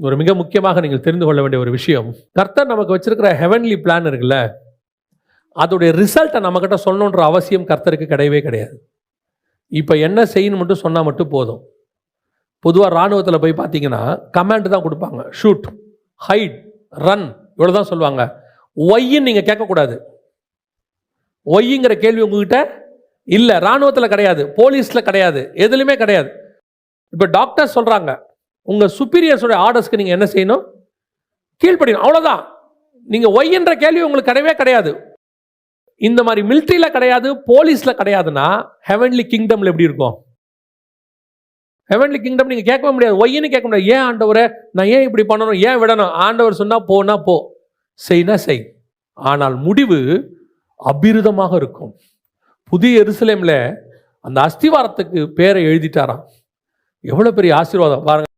ஒரு மிக முக்கியமாக நீங்கள் தெரிந்து கொள்ள வேண்டிய ஒரு விஷயம், கர்த்தர் நமக்கு வச்சிருக்கிற ஹெவன்லி பிளான் இருக்குல்ல, அதோடைய ரிசல்ட்டை நம்மக்கிட்ட சொல்லணுன்ற அவசியம் கர்த்தருக்கு கிடையவே கிடையாது. இப்போ என்ன செய்யணும் மட்டும் சொன்னால் மட்டும் போதும். பொதுவாக இராணுவத்தில் போய் பார்த்தீங்கன்னா கமாண்ட் தான் கொடுப்பாங்க, ஷூட், ஹைட், ரன், இவ்வளோ தான் சொல்லுவாங்க. ஒய்ன்னு நீங்கள் கேட்கக்கூடாது. ஒய்ங்கிற கேள்வி உங்ககிட்ட இல்லை, இராணுவத்தில் கிடையாது, போலீஸில் கிடையாது, எதுலையுமே கிடையாது. இப்போ டாக்டர் சொல்கிறாங்க, உங்கள் சுப்பீரியர்ஸோட ஆர்டர்ஸ்க்கு நீங்கள் என்ன செய்யணும்? கீழ்ப்படியணும், அவ்வளோதான். நீங்கள் ஒய்ன்ற கேள்வி உங்களுக்கு கிடையவே கிடையாது. இந்த மாதிரி மிலிட்ரியில் கிடையாது, போலீஸில் கிடையாதுன்னா ஹெவன்லி கிங்டமில் எப்படி இருக்கும்? ஹெவன்லி கிங்டம் நீங்கள் கேட்கவே முடியாது, ஒய்ன்னு கேட்க முடியாது. ஏன் ஆண்டவரை நான் ஏன் இப்படி பண்ணணும், ஏன் விடணும்? ஆண்டவர் சொன்னால் போனா போ, செய்னா செய். ஆனால் முடிவு அபிருதமாக இருக்கும். புதிய எருசலேமில் அந்த அஸ்திவாரத்துக்கு பேரை எழுதிட்டாராம். எவ்வளோ பெரிய ஆசீர்வாதம் பாருங்க.